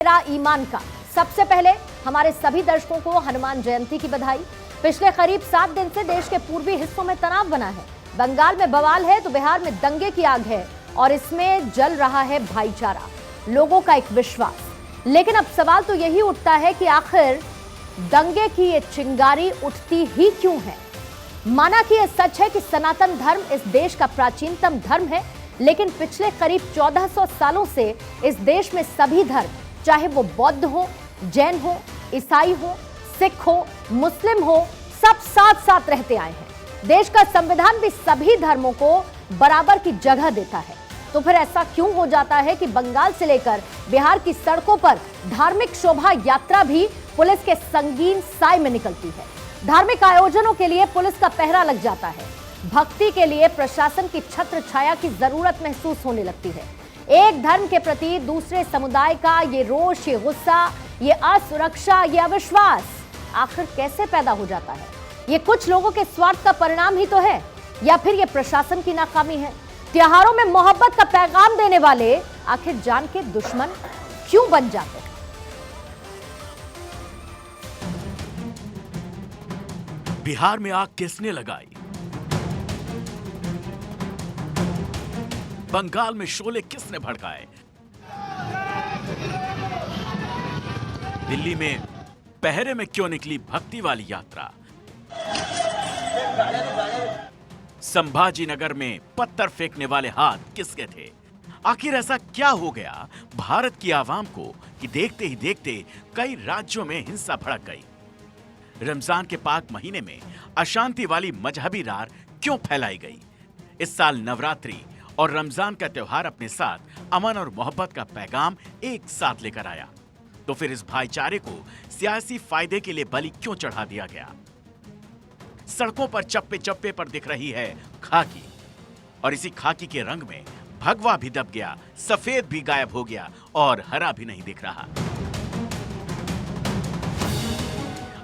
मेरा ईमान का। सबसे पहले हमारे सभी दर्शकों को हनुमान जयंती की बधाई। पिछले करीब 7 दिन से देश के पूर्वी हिस्सों में तनाव बना है। बंगाल में बवाल है तो बिहार में दंगे की आग है और इसमें जल रहा है भाईचारा, लोगों का एक विश्वास। लेकिन अब सवाल तो यही उठता है कि आखिर दंगे की ये चिंगारी उठती ही क्यों है। माना कि यह सच है कि सनातन धर्म इस देश का प्राचीनतम धर्म है, लेकिन पिछले करीब 1400 सालों से इस देश में सभी धर्म, चाहे वो बौद्ध हो, जैन हो, ईसाई हो, सिख हो, मुस्लिम हो, सब साथ साथ रहते आए हैं। देश का संविधान भी सभी धर्मों को बराबर की जगह देता है। तो फिर ऐसा क्यों हो जाता है कि बंगाल से लेकर बिहार की सड़कों पर धार्मिक शोभा यात्रा भी पुलिस के संगीन साए में निकलती है। धार्मिक आयोजनों के लिए पुलिस का पहरा लग जाता है। भक्ति के लिए प्रशासन की छत्र छाया की जरूरत महसूस होने लगती है। एक धर्म के प्रति दूसरे समुदाय का ये रोष, ये गुस्सा, ये असुरक्षा, ये अविश्वास आखिर कैसे पैदा हो जाता है? ये कुछ लोगों के स्वार्थ का परिणाम ही तो है, या फिर ये प्रशासन की नाकामी है? त्योहारों में मोहब्बत का पैगाम देने वाले आखिर जान के दुश्मन क्यों बन जाते हैं? बिहार में आग किसने लगाई? बंगाल में शोले किसने भड़काए? दिल्ली में पहरे में क्यों निकली भक्ति वाली यात्रा? संभाजी नगर में पत्थर फेंकने वाले हाथ किसके थे? आखिर ऐसा क्या हो गया भारत की आवाम को कि देखते ही देखते कई राज्यों में हिंसा भड़क गई? रमजान के पाक महीने में अशांति वाली मजहबी रार क्यों फैलाई गई? इस साल नवरात्रि और रमजान का त्योहार अपने साथ अमन और मोहब्बत का पैगाम एक साथ लेकर आया, तो फिर इस भाईचारे को सियासी फायदे के लिए बलि क्यों चढ़ा दिया गया? सड़कों पर चप्पे चप्पे पर दिख रही है खाकी, और इसी खाकी के रंग में भगवा भी दब गया, सफेद भी गायब हो गया और हरा भी नहीं दिख रहा।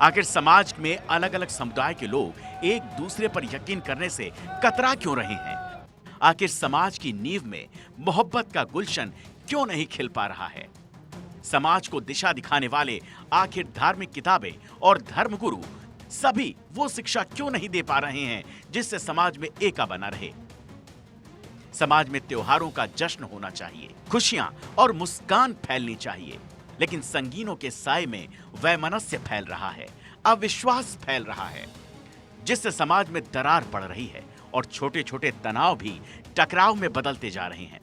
आखिर समाज में अलग अलग समुदाय के लोग एक दूसरे पर यकीन करने से कतरा क्यों रहे हैं? आखिर समाज की नींव में मोहब्बत का गुलशन क्यों नहीं खिल पा रहा है? समाज को दिशा दिखाने वाले आखिर धार्मिक किताबें और धर्मगुरु सभी वो शिक्षा क्यों नहीं दे पा रहे हैं जिससे समाज में एका बना रहे? समाज में त्योहारों का जश्न होना चाहिए, खुशियां और मुस्कान फैलनी चाहिए, लेकिन संगीनों के साए में वैमनस्य फैल रहा है, अविश्वास फैल रहा है, जिससे समाज में दरार पड़ रही है और छोटे छोटे तनाव भी टकराव में बदलते जा रहे हैं।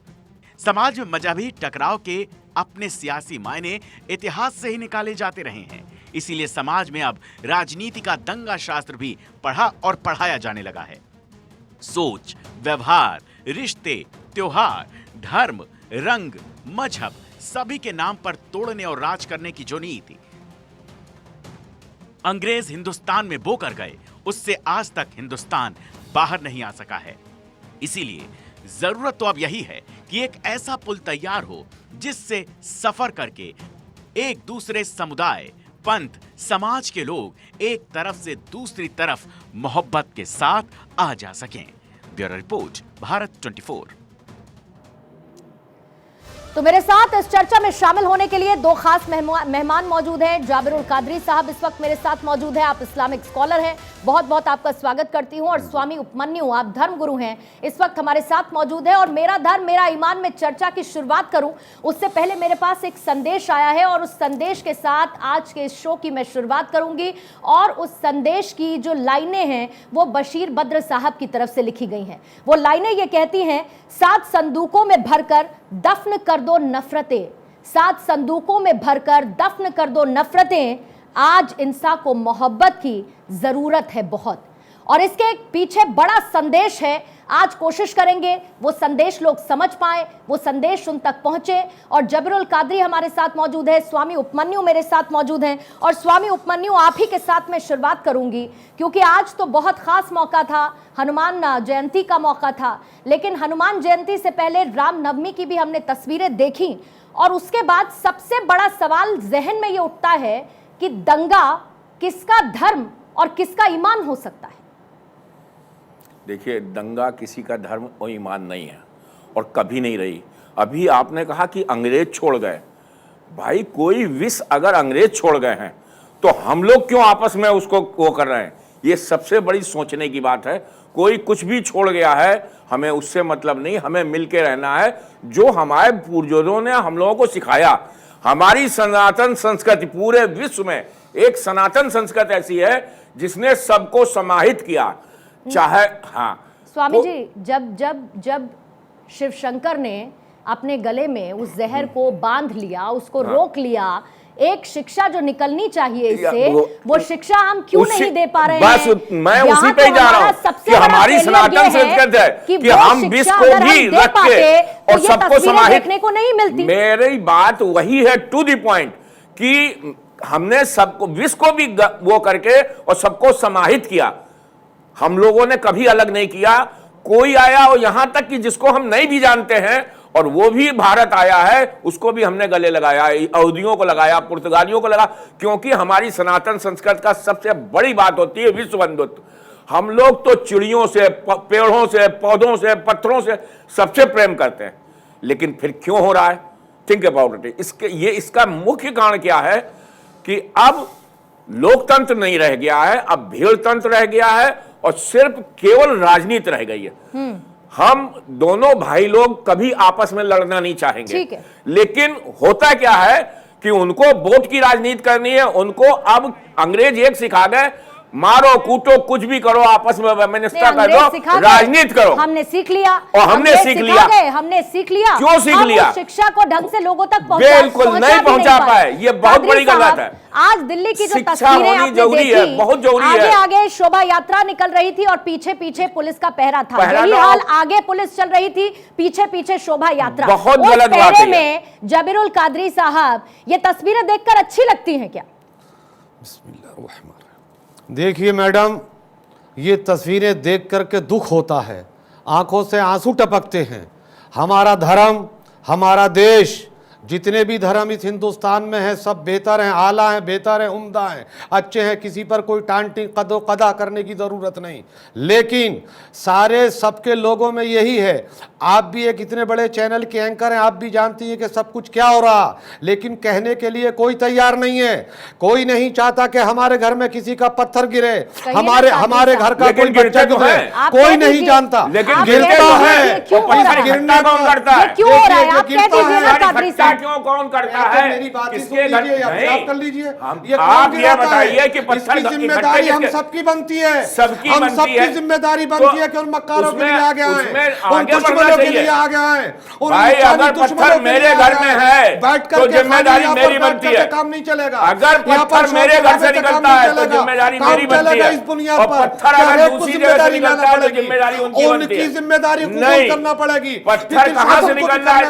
समाज में मजहबी टकराव के अपने सियासी मायने इतिहास से ही निकाले जाते रहे हैं। इसीलिए समाज में अब राजनीति का दंगा शास्त्र भी पढ़ा और पढ़ाया जाने लगा है। सोच, व्यवहार, रिश्ते, त्योहार, धर्म, रंग, मजहब सभी के नाम पर तोड़ने और राज करने की जो नीति अंग्रेज हिंदुस्तान में बोकर गए, उससे आज तक हिंदुस्तान बाहर नहीं आ सका है। इसीलिए जरूरत तो अब यही है कि एक ऐसा पुल तैयार हो जिससे सफर करके एक दूसरे समुदाय, पंथ, समाज के लोग एक तरफ से दूसरी तरफ मोहब्बत के साथ आ जा सकें। Bureau report, Bharat 24। तो मेरे साथ इस चर्चा में शामिल होने के लिए 2 खास मेहमान मौजूद हैं। जाबिरुल कादरी साहब इस वक्त मेरे साथ मौजूद हैं। आप इस्लामिक स्कॉलर हैं, बहुत बहुत आपका स्वागत करती हूं। और स्वामी उपमन्यु, आप धर्मगुरु हैं, इस वक्त हमारे साथ मौजूद है। और मेरा धर्म मेरा ईमान में चर्चा की शुरुआत करूं उससे पहले मेरे पास एक संदेश आया है और उस संदेश के साथ आज के इस शो की मैं शुरुआत करूंगी। और उस संदेश की जो लाइनें हैं वो बशीर बद्र साहब की तरफ से लिखी गई हैं। वो लाइनें ये कहती हैं, 7 संदूकों में भरकर दफन कर दो नफरतें, 7 संदूकों में भरकर दफन कर दो नफरतें, आज इंसान को मोहब्बत की जरूरत है बहुत। और इसके पीछे बड़ा संदेश है। आज कोशिश करेंगे वो संदेश लोग समझ पाए, वो संदेश उन तक पहुंचे। और जाबिरुल कादरी हमारे साथ मौजूद है, स्वामी उपमन्यु मेरे साथ मौजूद हैं। और स्वामी उपमन्यु, आप ही के साथ मैं शुरुआत करूंगी क्योंकि आज तो बहुत खास मौका था, हनुमान जयंती का मौका था। लेकिन हनुमान जयंती से पहले रामनवमी की भी हमने तस्वीरें देखी और उसके बाद सबसे बड़ा सवाल जहन में ये उठता है कि दंगा किसका धर्म और किसका ईमान हो सकता है? देखिए, दंगा किसी का धर्म और ईमान नहीं है और कभी नहीं रही। अभी आपने कहा कि अंग्रेज छोड़ गए, भाई कोई विष अगर अंग्रेज छोड़ गए हैं तो हम लोग क्यों आपस में उसको वो कर रहे हैं? ये सबसे बड़ी सोचने की बात है। कोई कुछ भी छोड़ गया है, हमें उससे मतलब नहीं, हमें मिलके रहना है। जो हमारे पूर्वजों ने हम लोगों को सिखाया, हमारी सनातन संस्कृति, पूरे विश्व में एक सनातन संस्कृति ऐसी है जिसने सबको समाहित किया। चाहे स्वामी जी, जब शिव शंकर ने अपने गले में उस जहर को बांध लिया, उसको रोक लिया, एक शिक्षा जो निकलनी चाहिए इससे, वो शिक्षा हम क्यों नहीं दे पा रहे हैं? बस मैं उसी पे ही जा रहा हूं कि हमारी सनातन संस्कृति है कि हम विश्व को भी रख के और सबको समाहित देखने को नहीं मिलती। मेरी बात वही है, टू द पॉइंट, कि हमने सबको, विश्व को भी वो करके और सबको समाहित किया। हम लोगों ने कभी अलग नहीं किया। कोई आया और यहां तक कि जिसको हम नहीं भी जानते हैं और वो भी भारत आया है, उसको भी हमने गले लगाया, यहूदियों को लगाया, पुर्तगालियों को लगा, क्योंकि हमारी सनातन संस्कृति का सबसे बड़ी बात होती है विश्व बंधुत्व। हम लोग तो चिड़ियों से, पेड़ों से, पौधों से, पत्थरों से, सबसे प्रेम करते हैं। लेकिन फिर क्यों हो रहा है? Think about it. इसका मुख्य कारण क्या है कि अब लोकतंत्र नहीं रह गया है, अब भीड़ तंत्र रह गया है और सिर्फ केवल राजनीति रह गई है। हम दोनों भाई लोग कभी आपस में लड़ना नहीं चाहेंगे, लेकिन होता क्या है कि उनको वोट की राजनीति करनी है। उनको अब अंग्रेज एक सिखा गए, मारो कूटो कुछ भी करो, आपस में व्यवस्था कर दो, राजनीति करो। हमने सीख लिया, और हमने सीख लिया। क्यों सीख लिया? शिक्षा को ढंग से लोगों तक बिल्कुल नहीं पहुंचा पाए। ये बहुत बड़ी गलत है। आज दिल्ली की जो शिक्षा तस्वीरें होनी आपने जरूरी है, देखी, बहुत जरूरी है। आगे आगे शोभा यात्रा निकल रही थी और पीछे पीछे पुलिस का पहरा था। यही हाल, आगे पुलिस चल रही थी, पीछे पीछे शोभा यात्रा। बहुत गलत बात है में जबीरुल कादरी साहब, ये तस्वीरें देखकर अच्छी लगती हैं क्या? देखिए मैडम, ये तस्वीरें देख करके दुख होता है, आंखों से आंसू टपकते हैं। हमारा धर्म, हमारा देश, जितने भी धर्म इस हिंदुस्तान में हैं, सब बेहतर हैं, आला हैं, बेहतर हैं, उम्दा हैं, अच्छे हैं। किसी पर कोई टांटी कदो कदा करने की ज़रूरत नहीं। लेकिन सारे सबके लोगों में यही है। आप भी एक इतने बड़े चैनल के एंकर हैं, आप भी जानती हैं कि सब कुछ क्या हो रहा, लेकिन कहने के लिए कोई तैयार नहीं है। कोई नहीं चाहता कि हमारे घर में किसी का पत्थर गिरे, हमारे घर का कोई बच्चा जो है, कोई नहीं जानता, लेकिन गिरता है। गिरना कौन करता है? क्यों हो रहा है? आप कह दीजिए ना कादरी साहब। क्यों कौन करता है? मेरी बात किसके घर? आप कर लीजिए। आप ये बताइए कि पत्थर की जिम्मेदारी हम सबकी बनती है, सबकी हम बनती सबकी है। जिम्मेदारी बनती है कि उन मक्कारों के लिए आ गया है, उन आगे दुश्मनों के लिए आ गया है। भाई अगर पत्थर मेरे घर में है तो जिम्मेदारी मेरी बनती है। काम नहीं चलेगा। अगर पत्थर मेरे घर से निकलता है तो जिम्मेदारी मेरी बनती है। इस बुनियाद और पर पत्थर अगर दूसरी जगह से निकलता है तो जिम्मेदारी उनकी बनती उनकी है। जिम्मेदारी को नहीं, करना पड़ेगी। पत्थर कहां से निकल रहा है?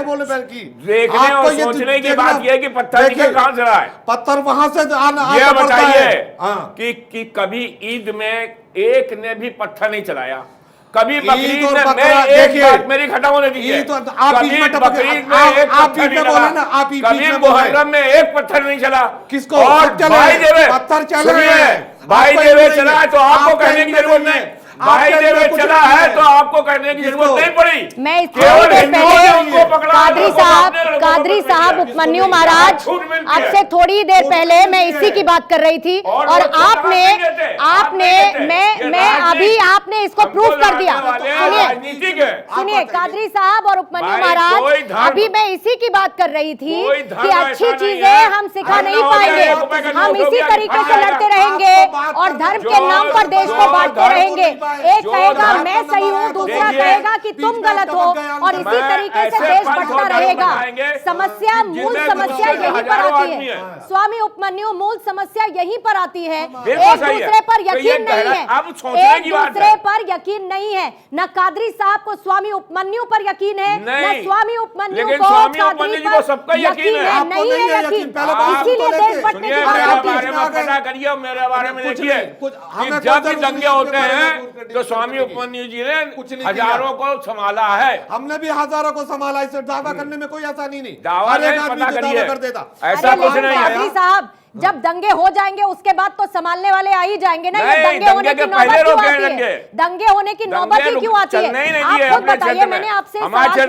देखने और सोचने की बात यह है कि पत्थर निकल कहां से रहा है? पत्थर वहां से ये बताइए कि कभी ईद में एक ने भी पत्थर नहीं चलाया, कभी बकरीद में, मैं एक बात मेरी खत्म होने दीजिए, कभी बकरीद में एक पत्थर नहीं चला, कभी मुहर्रम में एक पत्थर नहीं चला। किसको? और भाई देवे पत्थर चले, भाई देवे चला है तो आपको कहने की जरूरत नहीं। भाई देवे चला है तो आपको कहने की जरूरत नहीं पड़ी। मैं केवल हिंदुओं ने उनको पकड़ा। कादरी साहब, उपमन्यु महाराज, आपसे थोड़ी देर पहले मैं इसी की बात कर रही थी और आपने इसको प्रूफ कर दिया। सुनिए कादरी साहब और उपमन्यु महाराज, अभी मैं इसी की बात कर रही थी कि अच्छी चीजें हम सिखा नहीं पाएंगे, हम इसी तरीके से लड़ते रहेंगे और धर्म के नाम पर देश को बांटते रहेंगे। एक कहेगा मैं सही हूँ, दूसरा कहेगा कि तुम गलत हो, और इसी तरीके से देश बंटता रहेगा। समस्या, मूल समस्या यहीं पर आती है स्वामी उपमन्यु, मूल समस्या यहीं पर आती है। एक दूसरे पर यकीन नहीं है, एक दूसरे पर यकीन नहीं है। न कादरी साहब को स्वामी उपमन्यु पर यकीन है, न स्वामी उपमन्यु को कादरी पर यकीन है। नहीं है यकीन, इसीलिए देश बंटने की बात होती है। मेरे बारे में देखिए, जब भी दंगे होते हैं तो स्वामी उपमन्यु जी ने हजारों को संभाला है। हमने भी हजारों को संभाला, इसे दावा करने में कोई आसानी नहीं। दावा नहीं, पता करिए, कर देता। ऐसा कुछ नहीं है। कादरी साहब, जब दंगे हो जाएंगे उसके बाद तो संभालने वाले आ ही जाएंगे ना। ये नहीं, दंगे होने की नौबत क्यों आती है? दंगे होने की नौबत ही क्यों आती है? आप खुद बताइए। मैंने आपसे सवाल पूछा,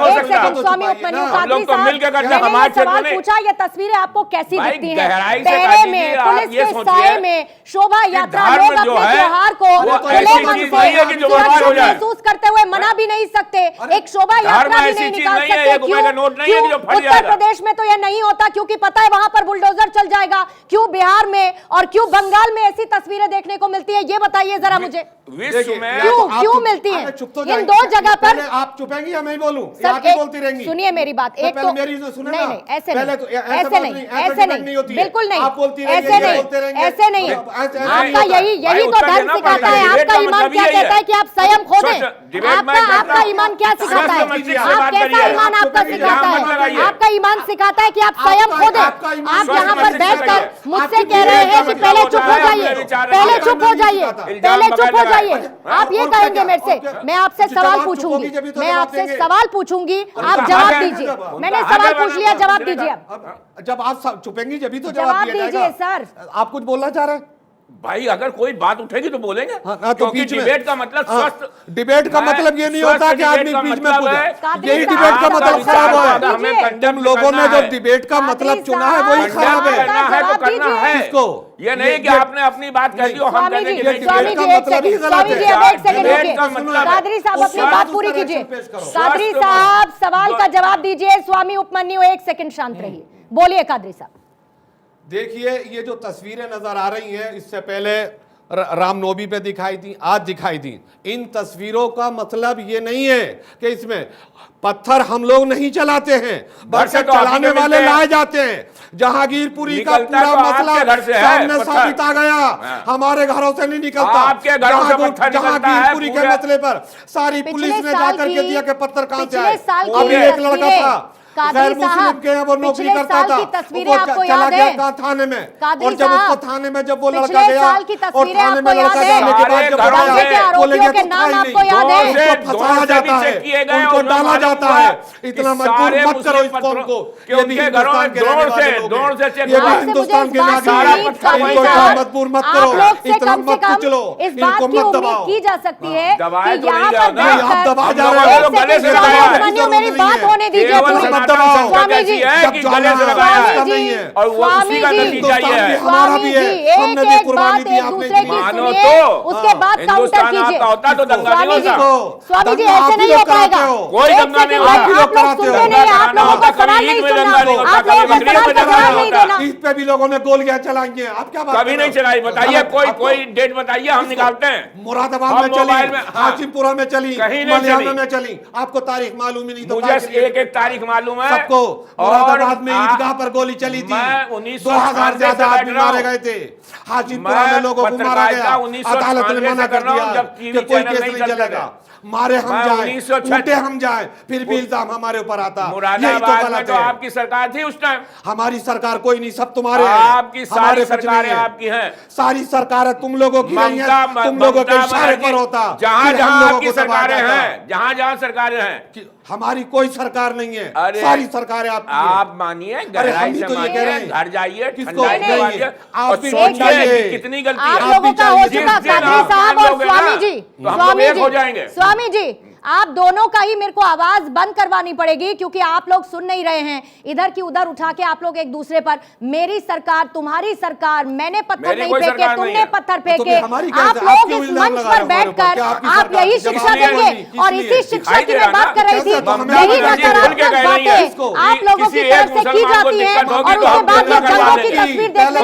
एक सेकंड स्वामी उपमन्यु कादरी साहब, मैंने सवाल पूछा ये तस्वीरें आपको कैसी दिखती हैं? पहरे में, पुलिस के साए में, शोभा यात्रा, लोग अपने त्योहार को खुले मन से सुरक्षित महसूस करते हुए मना भी नहीं सकते, एक शोभा यात्रा भी नहीं निकाल सकते। क्यों? उत्तर प्रदेश में तो यह नहीं होता क्योंकि पता है वहां पर बुलडोजर चल जाएगा। क्यों बिहार में और क्यों बंगाल में ऐसी तस्वीरें देखने को मिलती है? ये बताइए जरा मुझे, क्यों मिलती है इन दो जगह पर? आप चुपेंगी या मैं बोलूं? सर, आप ही बोलती रहेंगी। सुनिए मेरी बात। एक तो मेरी सुने नहीं ना। नहीं ऐसे पहले नहीं, तो ऐसे नहीं, ऐसे नहीं, बिल्कुल नहीं, आप बोलती रहेंगी, ऐसे नहीं, बोलते रहेंगे। ऐसे नहीं। आपका यही तो धर्म सिखाता है। आपका ईमान क्या कहता है कि आप संयम खो दें? आपका ईमान क्या सिखाता है? आप कैसा ईमान आपका सिखाता है? आपका ईमान सिखाता है कि आप स्वयं खो दें। आप यहाँ पर बैठकर मुझसे कह रहे हैं कि पहले चुप हो जाइए, पहले चुप हो जाइए, पहले चुप हो जाइए। आप ये कहेंगे मेरे से? मैं आपसे सवाल पूछूंगी, मैं आपसे सवाल पूछूंगी, आप जवाब दीजिए। मैंने सवाल पूछ लिया, जवाब दीजिए। अब जब आप चुपेंगी जब भी तो जवाब दीजिए सर। आप कुछ बोलना चाह रहे हैं? भाई अगर कोई बात उठेगी तो बोलेंगे। तो क्योंकि बीच में डिबेट का मतलब स्वस्थ डिबेट का मतलब ये नहीं होता कि आदमी बीच में पूछे। यही कादरी डिबेट का साहब, मतलब खराब है। हमें तुम लोगों ने जो डिबेट का मतलब चुना है वही खराब है। करना है तो करना है। किसको? ये नहीं कि आपने अपनी बात कह दी और हम स्वामी कहने जी, की नहीं। स्वामी जी एक सेकंड, स्वामी जी अब एक सेकंड डिबेट रुकिए। का मतलब कादरी साहब अपनी उस बात पूरी तरह कीजिए। से पेश करो। कादरी साहब सवाल का जवाब दीजिए। स्वामी उपमन्यु एक सेकंड शांत रहिए, बोलिए कादरी साहब। देखिए ये जो तस्वीरें नजर आ रही हैं इससे पहले रामनवमी पे दिखाई थी, आज दिखाई थी। इन तस्वीरों का मतलब ये नहीं है कि इसमें पत्थर हम लोग नहीं चलाते हैं, बल्कि चलाने वाले लाए जाते हैं। जहांगीरपुरी का पूरा मसला सामने साबित आ गया। हमारे घरों से नहीं निकलता। जहांगीरपुरी के मसले पर सारी पुलिस ने जाकर के दिया कि पत्थर कहां से आए। अभी एक लड़का था गैर मुस्लिम के यहाँ वो नौकरी करता था, वो चला गया कहाँ थाने में, और जब उसको थाने में जब वो लड़का गया और थाने में लड़का जाने के बाद जब बताया बोलेंगे तो था ही नहीं, उसको फंसाया जाता है, उनको डाला जाता है। इतना मजबूर मत करो इस कौम को। ये भी हिंदुस्तान के रहने वाले लोग हैं, ये भी हिंदुस्तान के नागरिक हैं। इनको मजबूर मत करो, इतना मत कुचलो, इनको मत दबाओ। की जा सकती है कि यहाँ पर आप दबा जा रहे हो। मेरी बात होने दीजिए पूरी। स्वामी जी, और वो उसी का नतीजा ही है। स्वामी जी एक एक बात एक दूसरे की सुनिए, उसके बाद काउंटर कीजिए। स्वामी जी ऐसे नहीं हो पाएगा। कोई दंगा नहीं होगा। आप लोग सुनते नहीं, आप लोगों को सवाल नहीं सुनना, आप लोगों को सवाल का जवाब नहीं देना। इस पे भी लोगों ने गोलियां चलाई हैं। आप क्या बात कभी नहीं चलाई? बताइए कोई डेट बताइए, हम निकालते हैं। मुरादाबाद में चली, हाशिमपुरा में चली, मलियाना में चली। आपको तारीख मालूम ही नहीं? तो मुझे एक तारीख मालूम है सबको। मुरादाबाद में ईदगाह पर गोली चली थी, 2000 से ज्यादा आदमी मारे गए थे। हाजीपुरा में लोगों को मारा गया, अदालत ने मना कर दिया कि कोई केस नहीं चलेगा। मारे हम जाए, टूटे हम जाए, फिर भी इल्जाम हमारे ऊपर आता। यही तो गलत है। आपकी सरकार थी उस टाइम। हमारी सरकार कोई नहीं, सब तुम्हारे हैं। आपकी सारी सरकारें आपकी हैं। सारी सरकारें तुम लोगों की नहीं है, तुम लोगों के इशारे पर होता। जहां जहां आपकी सरकारें हैं, जहां जहां सरकारें हैं, हमारी कोई सरकार नहीं है, सारी सरकारें आपकी हैं। आप मानिए, गहराई से मानिए, घर जाइए, ठंडाई आप कितनी गलती है आप लोगों का हो चुका। कादरी साहब और स्वामी जी, स्वामी जी आप दोनों का ही मेरे को आवाज बंद करवानी पड़ेगी क्योंकि आप लोग सुन नहीं रहे हैं। इधर की उधर उठा के आप लोग एक दूसरे पर, मेरी सरकार, तुम्हारी सरकार, मैंने पत्थर नहीं फेंके, तुमने पत्थर फेंके। आप लोग इस मंच पर बैठकर आप यही शिक्षा देंगे और इसी शिक्षा की मैं बात कर रही थी। यही नकारात्मक बातें आप लोगों की तरफ से की जाती है और उसके बाद ये दंगों की तस्वीर देखने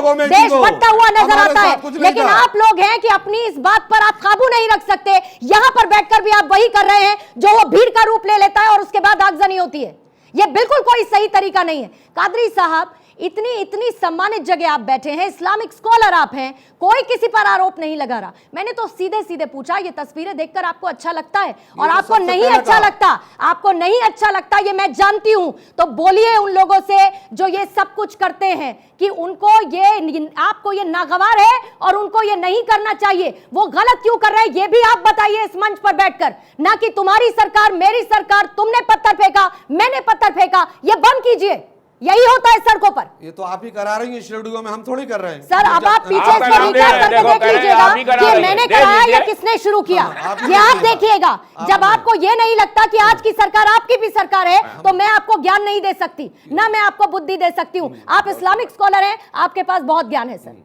को मिलती है, देश बनता हुआ नजर आता है। लेकिन आप लोग हैं कि अपनी इस बात पर आप काबू नहीं रख सकते। यहां पर बैठकर भी आप वही कर रहे हैं जो वो भीड़ का रूप ले लेता है और उसके बाद आगजनी होती है। यह बिल्कुल कोई सही तरीका नहीं है। कादरी साहब इतनी सम्मानित जगह आप बैठे हैं, इस्लामिक स्कॉलर आप हैं, कोई किसी पर आरोप नहीं लगा रहा। मैंने तो सीधे सीधे पूछा ये तस्वीरें देखकर आपको अच्छा लगता है? और आपको नहीं अच्छा लगता, आपको नहीं अच्छा लगता ये मैं जानती हूं, तो बोलिए उन लोगों से जो ये सब कुछ करते हैं कि उनको ये, आपको ये नागवार है और उनको ये नहीं करना चाहिए। वो गलत क्यों कर रहे हैं ये भी आप बताइए इस मंच पर बैठकर, ना कि तुम्हारी सरकार, मेरी सरकार, तुमने पत्थर फेंका, मैंने पत्थर फेंका। ये बंद कीजिए, यही होता है सड़कों पर। ये तो आप ही करा रही हैं स्टूडियो में, हम थोड़ी कर रहे हैं। सर अब आप पीछे आप इसको करा रिकैप रहे हैं, करके देखो, देख कह रहे हैं, लीजिएगा आप ही करा कि रही हैं। मैंने देख कराया या लीजिए। किसने शुरू किया, आप ये आप देखिएगा। जब आपको ये नहीं लगता कि आज की सरकार आपकी भी सरकार है, तो मैं आपको ज्ञान नहीं दे सकती, ना मैं आपको बुद्धि दे सकती हूँ। आप इस्लामिक स्कॉलर हैं, आपके पास बहुत ज्ञान है सर,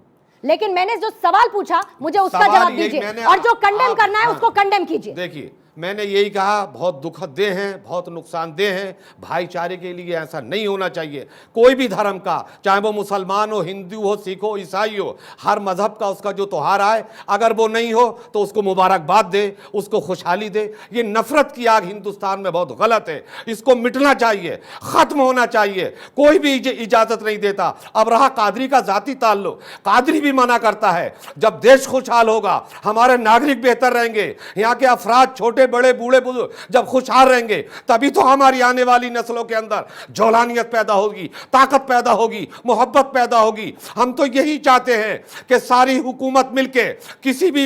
लेकिन मैंने जो सवाल पूछा मुझे उसका सवाल जवाब यही दीजिए, मैंने और जो कंडेम आप- करना है हाँ। उसको कंडेम कीजिए। देखिए मैंने यही कहा, बहुत दुखदेह हैं, बहुत नुकसानदेह हैं, भाईचारे के लिए ऐसा नहीं होना चाहिए। कोई भी धर्म का, चाहे वो मुसलमान हो, हिंदू हो, सिख हो, ईसाई हो, हर मजहब का उसका जो त्योहार आए, अगर वो नहीं हो तो उसको मुबारकबाद दे, उसको खुशहाली दे। ये नफरत की आग हिंदुस्तान में बहुत गलत है, इसको मिटना चाहिए, खत्म होना चाहिए। कोई भी इजाजत नहीं देता। अब रहा कादरी का जाति ताल्लुक, कादरी भी मना करता है। जब देश खुशहाल होगा, हमारे नागरिक बेहतर रहेंगे, यहाँ के अफराद छोटे बड़े बूढ़े बुजुर्ग जब खुशहाल रहेंगे, तभी तो हमारी आने वाली नस्लों के अंदर जौलानियत पैदा होगी, ताकत पैदा होगी, मोहब्बत पैदा होगी। हम तो यही चाहते हैं कि सारी हुकूमत मिलके, किसी भी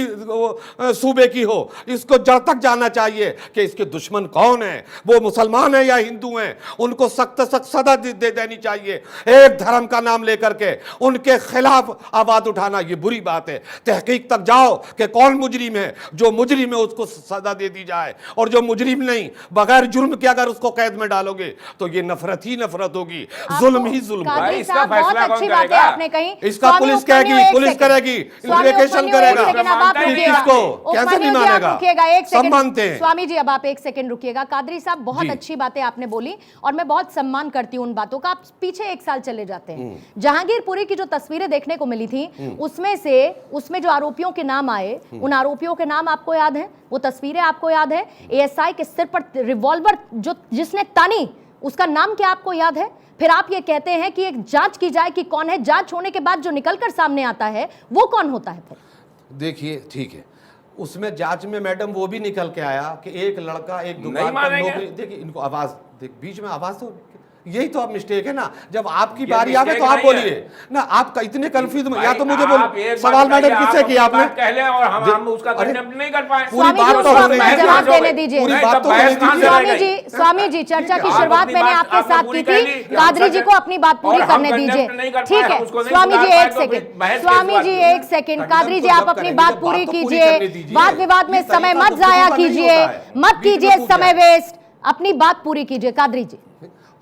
सूबे की हो, इसको जड़ तक जाना चाहिए कि इसके दुश्मन कौन है, वो मुसलमान है या हिंदू हैं, उनको सख्त सख्त सजा दे देनी चाहिए। एक धर्म का नाम लेकर के उनके खिलाफ आवाज उठाना ये बुरी बात है। तहकीक तक जाओ कि कौन मुजरिम है, जो मुजरिम है उसको सजा दे दी जाए, और जो मुजरिम नहीं, बगैर जुर्म के अगर उसको कैद में डालोगे तो ये नफरत ही नफरत होगी, जुल्म ही जुल्म होगा। कादरी इसका साहब, बहुत फैसला कौन अच्छी बात है करेगा? आपने कही। इसका स्वामी पुलिस उपमन्यु, कहेगी, एक पुलिस सेकंड। करेगी, स्वामी इन्वेस्टिगेशन उपमन्यु, करेगा। एक सेकंड, अब आप मानता ही रुकिएगा। किसको? कैसे उपमन्यु नहीं जी, आप मानेगा? रुकिएगा, एक सब सेकंड। मानते हैं। स्वामी जी अब आप एक सेकंड रुकिएगा। कादरी साहब, बहुत जी। अच्छी बातें आपने बोली और मैं बहुत सम्मान करती हूँ उन बातों का। आप पीछे 1 साल चले जाते हैं, जहांगीरपुरी की जो तस्वीरें देखने को मिली थी, उसमें जो आरोपियों के नाम आए, उन आरोपियों के नाम आपको याद है? वो तस्वीरें आपको याद है? एएसआई के सिर पर रिवॉल्वर जो जिसने तानी, उसका नाम क्या आपको याद है? फिर आप ये कहते हैं कि एक जांच की जाए कि कौन है, जांच होने के बाद जो निकलकर सामने आता है वो कौन होता है? फिर देखिए ठीक है, उसमें जांच में मैडम वो भी निकल के आया कि एक लड़का एक दुकान पर मानेंगे। नौकरी, देखिए इनको आवाज बीच में आवाज तो, यही तो आप मिस्टेक है ना। जब आपकी ये बारी आवे तो mistake आप नहीं बोलिए है। ना। आप इतने कंफ्यूज, या तो मुझे आप बोल, एक सवाल बात मैडम बताइए, किससे आप किया अपनी आपने? बात कह लें और हम उसका अरे, कंडेम नहीं कर पाए। पूरी बात स्वामी तो जी, होने उसको दीजिए। जवाब देने दीजिए। पूरी नहीं, बात तब तो बहस होने कहाँ से दीजिए। स्वामी रहेगा? जी, स्वामी जी, चर्चा की आप शुरुआत अपनी मैंने बात आपके आपने साथ पूरी की कर थी। ली कि कादरी हम जी को अपनी बात पूरी और हम करने कंडेम दीजिए। नहीं कर ठीक पाए, है हम उसको नहीं स्वामी जी, सुधार पाए, एक तो फिर सेकंड। बहस स्वामी किस जी, बात की? एक सेकंड। कंडेम कादरी तो जी, आप जब अपनी करेंगे, बात जब पूरी बात तो पूरी कीजिए। करने दीजिए। वाद विवाद में ये समय तरीका मत तो जाया गुफ्तगू का नहीं कीजिए, होता है। मत बीच में कीजिए पूछ समय जाए। वेस्ट। अपनी बात पूरी कीजिए कादरी जी।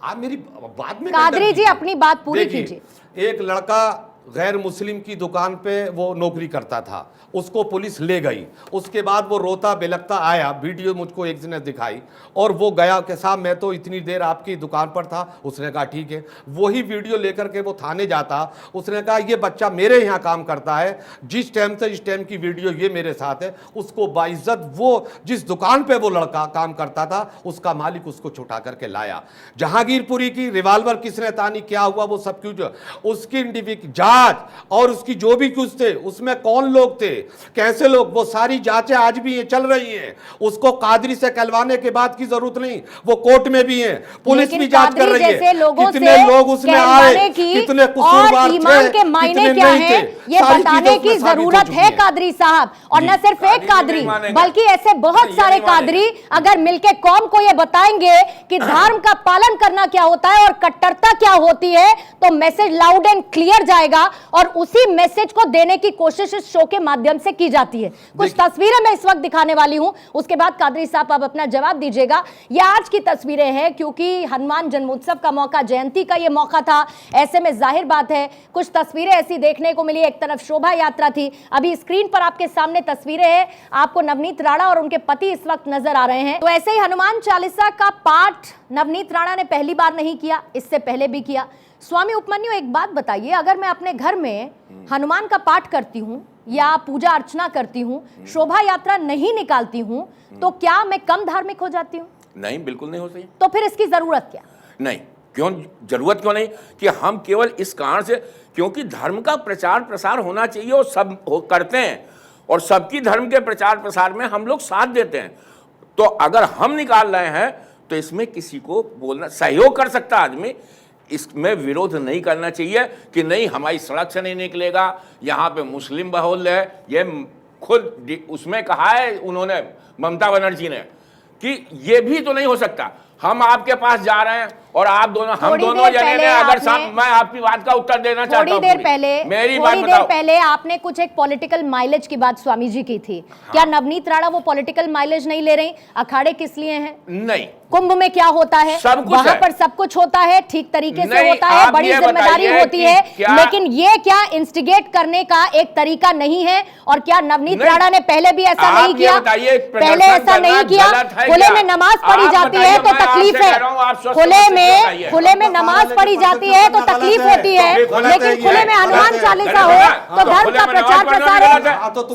आप मेरी बात में कादरी कंडम जी, कीजिए। अपनी बात पूरी देखिए, कीजिए। एक लड़का गैर मुस्लिम की दुकान पे वो नौकरी करता था, उसको पुलिस ले गई। उसके बाद वो रोता बिलखता आया, वीडियो मुझको एक ने दिखाई, और वो गया कि साहब मैं तो इतनी देर आपकी दुकान पर था। उसने कहा ठीक है। वही वीडियो लेकर के वो थाने जाता, उसने कहा ये बच्चा मेरे यहाँ काम करता है, जिस टाइम से इस टाइम की वीडियो ये मेरे साथ है। उसको बाइज्जत वो जिस दुकान पे वो लड़का काम करता था, उसका मालिक उसको छुटा करके लाया। जहांगीरपुरी की रिवाल्वर किसने तानी, क्या हुआ, वो सब कुछ उसकी जांच और उसकी जो भी कुछ थे, उसमें कौन लोग थे, कैसे लोग, वो सारी जांचें आज भी चल रही हैं। उसको कादरी से कहलवाने के बाद की जरूरत नहीं, वो कोर्ट में भी हैं, पुलिस लेकिन भी जांच कर कादरी रही जैसे है। लोगों कितने से लोग उसमें कहलवाने आए, की कितने और कसूरवार ईमान थे, के मायने कितने क्या नहीं है, थे, ये सारी बताने चीजें की उसमें साबित हो जरूरत चुकी है हैं। कादरी साहब। और न सिर्फ एक कादरी कादरी, नहीं मानेगा। बल्कि ऐसे बहुत ये सारे नहीं मानेगा। कादरी अगर मिलके कौम को ये बताएंगे कि धर्म का पालन करना क्या होता है और कट्टरता क्या होती है, तो मैसेज लाउड एंड क्लियर जाएगा। और उसी मैसेज को देने की कोशिश इस शो के माध्यम से की जाती है। कुछ तस्वीरें मैं इस वक्त दिखाने वाली हूं, उसके बाद कादरी साहब आप अपना जवाब दीजिएगा। ये आज की तस्वीरें हैं क्योंकि हनुमान जन्मोत्सव का मौका, जयंती का ये मौका था। ऐसे में जाहिर बात है कुछ तस्वीरें ऐसी देखने को मिली। एक तरफ शोभा यात्रा थी, अभी स्क्रीन पर आपके सामने तस्वीरें हैं, आपको नवनीत राणा और उनके पति इस वक्त नजर आ रहे हैं। तो ऐसे ही हनुमान चालीसा का पाठ नवनीत राणा ने पहली बार नहीं किया, इससे पहले भी किया। स्वामी उपमन्यु, एक बात बताइए, अगर मैं अपने घर में हनुमान का पाठ करती हूँ या पूजा अर्चना करती हूँ, शोभा यात्रा नहीं निकालती हूँ, तो क्या मैं कम धार्मिक हो जाती हूँ? नहीं, बिल्कुल नहीं हो सही। तो फिर इसकी जरूरत क्या? नहीं, क्यों जरूरत क्यों नहीं कि हम केवल इस कारण से, क्योंकि धर्म का प्रचार प्रसार होना चाहिए और सब करते हैं, और सबकी धर्म के प्रचार प्रसार में हम लोग साथ देते हैं। तो अगर हम निकाल रहे हैं तो इसमें किसी को बोलना, सहयोग कर सकता आदमी, इसमें विरोध नहीं करना चाहिए कि नहीं हमारी सड़क से नहीं निकलेगा, यहाँ पे मुस्लिम बहुल है। ये खुद उसमें कहा है उन्होंने, ममता बनर्जी ने, कि ये भी तो नहीं हो सकता। हम आपके पास जा रहे हैं और आप दोनों, हम थोड़ी दोनों देर जने पहले ने अगर आपने- मैं आपकी बात का उत्तर देना चाहता थोड़ी हूं देर पूरी। पहले मेरी बात थोड़ी देर बताओ। पहले आपने कुछ एक पॉलिटिकल माइलेज की बात स्वामी जी की थी। क्या नवनीत राणा वो पॉलिटिकल माइलेज नहीं ले रही? अखाड़े किस लिए हैं? नहीं, कुंभ में क्या होता है? सब कुछ वहां है। पर सब कुछ होता है, ठीक तरीके से नहीं, होता है, आप बड़ी ये जिम्मेदारी बताइए होती कि है, क्या- लेकिन ये क्या इंस्टिगेट करने का एक तरीका नहीं है? और क्या नवनीत नहीं, राणा ने पहले भी ऐसा आप नहीं ये किया? बताइए, पहले प्रदर्शन ऐसा नहीं करना किया? गलत है खुले क्या? में नमाज पढ़ी आप जाती बताइए, है तो मैं तकलीफ आपसे है। कह रहा हूं, आप स्वस्थ खुले रूप से में बताइए। खुले में नमाज पढ़ी जाती है तो तकलीफ होती है, लेकिन खुले में हनुमान चालीसा हो तो धर्म का प्रचार प्रसार है।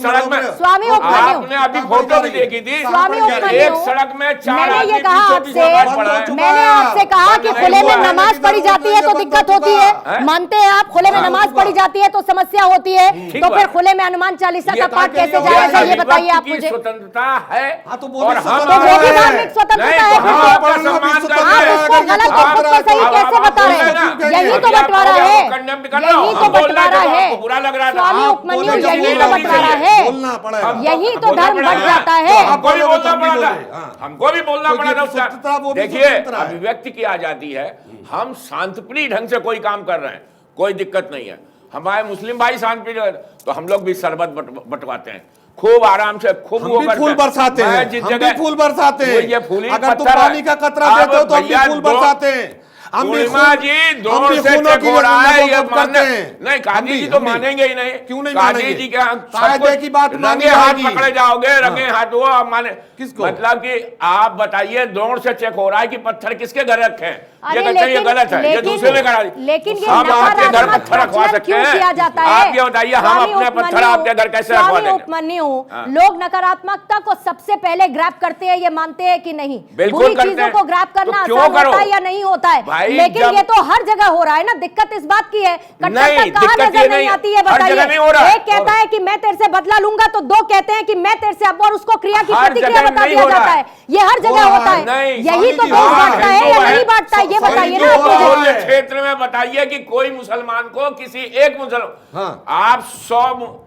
सड़क में स्वामी आपने उपमन्यु, अभी फोटो भी देखी थी, स्वामी एक उपमन्यु, सड़क में 4 मैंने आदमी ये कहा बीचों बीच नमाज पढ़ रहे हैं। मैंने आपसे कहा कि खुले में नमाज पढ़ी जाती है तो दिक्कत होती है, मानते हैं आप? खुले में नमाज पढ़ी जाती है तो समस्या होती है, तो फिर खुले में हनुमान चालीसा का पाठ कैसे जाएगा? ये बताइए आप मुझे। स्वतंत्रता है तो वो और भी हम तो वो भी धार्मिक स्वतंत्रता है, हम फिर आपका तो सम्मान आप करते हैं। उसको गलत और खुद को सही कैसे बता रहे हैं? यही तो बंटवारा है, यही तो बंटवारा है बुरा लग रहा था। स्वामी उपमन्यु, यही तो बंटवारा है, बोलना पड़ेगा। यही तो धर्म बढ़ जाता है। हमको भी बोलना पड़ा था, हाँ। हमको भी बोलना तो पड़ा ये था स्वतंत्रता, वो उसका। भी देखिए, स्वतंत्रता है। अभिव्यक्ति की आजादी है, हम शांतिप्रिय ढंग से कोई काम कर रहे हैं, कोई दिक्कत नहीं है। हमारे मुस्लिम भाई शांतिप्रिय, तो हम लोग भी शरबत बंटवाते हैं खूब आराम से, खूब हम वो भी करते फूल हैं। बरसाते मैं हैं, जिस हम भी जगह- फूल बरसाते वो हैं। ये फूली अगर तुम पत्थर है। पानी का कतरा अब देते हो तो हम भी भैया फूल दो- बरसाते हैं। हम भी पूर्णिमा खून- जी हम दौड़ भी से खूनों चेक की हो रहा है, ये मदद करते मानना हैं। नहीं। काजी जी तो हम भी- मानेंगे ही नहीं। क्यों नहीं काजी मानेंगे? जी के हम कायदे सब की बात मानी रंगे हाथ जाएगी। पकड़े जाओगे, रंगे हाँ। हाथ वो आप माने किसको? मतलब कि आप बताइए, दौड़ से चेक हो रहा है कि पत्थर किसके घर रखे हैं? ये अरे कहते हैं ये लेकिन- गलत है, ये लेकिन- दूसरे ने करा दी। लेकिन ये आप आपके घर नकारात्मक पत्थर रखवा प्रचार सकते क्यों हैं? किया जाता है? आप ये बताइए, हम स्वामी अपने पत्थर उपमन्यु, आपके घर कैसे रखवा स्वामी देंगे? उपमन्यु, हाँ। लोग नकारात्मकता को सबसे पहले ग्रैब करते हैं, ये मानते हैं कि नहीं? बिल्कुल बुरी करते चीजों हैं। को ग्रैब करना तो क्यों आसान करो? होता है या नहीं होता है? भाई, लेकिन जब- ये तो हर जगह हो रहा है ना। दिक्कत इस बात की है, नहीं, कट्टरता कहाँ दिक्कत नजर ये नहीं नहीं, आती है? हर जगह नहीं हो रहा। बताइए। एक कहता है कि मैं तेरे से बदला लूंगा तो दो कहते हैं कि मैं तेरे से, और उसको क्रिया की हर प्रतिक्रिया जगह बता नहीं दिया हो रहा जाता है। है। ये हर जगह होता है, नहीं, यही तो स्वामी जी, देश हाँ, बांटता है या हिंदू नहीं है। बांटता है? ये स्वामी बताइए जी, ना आप वो मुझे। बाहुल्य क्षेत्र में बताइए कि कोई मुसलमान को किसी एक मुसलमान, हाँ। आप 100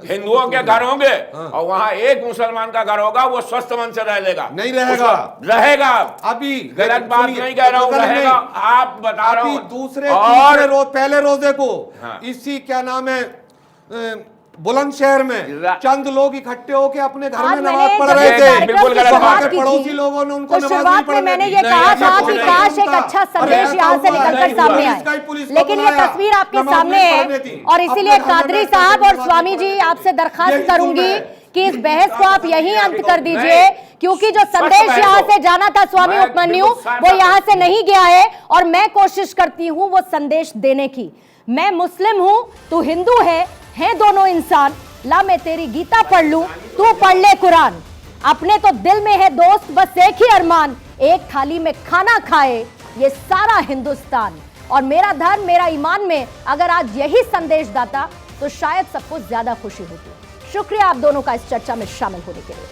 हिंदुओं के घर होंगे और वहां एक मुसलमान का घर होगा, वो स्वस्थ मन से रह लेगा? नहीं रहेगा। रहेगा। अभी गलत बात सुनिए, नहीं कह रहा हूं, गलत नहीं। रहेगा। आप बता रहा अभी हूं दूसरे और तीसरे रोज, पहले रोजे को हाँ। इसी क्या नाम है बुलंदशहर में चंद लोग इकट्ठे होकर अपने घर आज में मैंने नमाज पढ़ जब रहे इस थे। कार्यक्रम बिल्कुल की गलत शुरुआत बात है। की पड़ोसी थी, लोगों ने उनको तो नमाज शुरुआत नहीं में मैंने पढ़ने ये दी। कहा नहीं, था ऐसा कि कुछ काश नहीं एक होता। अच्छा अरे संदेश ऐसा यहाँ से हुआ निकलकर नहीं सामने हुआ। इसका ही आए, पुलिस को लेकिन ये बुलाया। तस्वीर आपके नमाज सामने नहीं है। पढ़ने दी। और इसीलिए अपने घर में कादरी बैठ कर साहब और नमाज स्वामी नहीं जी पढ़ने आपसे दी। दरखास्त यही करूंगी जुल्म है। कि इस बहस को आप यहीं अंत कर दीजिए, नहीं। क्योंकि जो स्पष्ट संदेश बहस यहाँ हो। से जाना था स्वामी मैं उपमन्यु, बिल्कुल साफ वो साफ यहाँ से नहीं गया है, और मैं कोशिश करती हूँ वो संदेश देने की। मैं मुस्लिम हूँ, तू हिंदू है दोनों इंसान। ला मैं तेरी गीता पढ़ लूं, तू पढ़ ले कुरान। अपने तो दिल में है दोस्त, बस एक ही अरमान, एक थाली में खाना खाए ये सारा हिंदुस्तान। और मेरा धर्म, मेरा ईमान में अगर आज यही संदेश दाता तो शायद सबको ज्यादा खुशी होती। शुक्रिया आप दोनों का इस चर्चा में शामिल होने के लिए।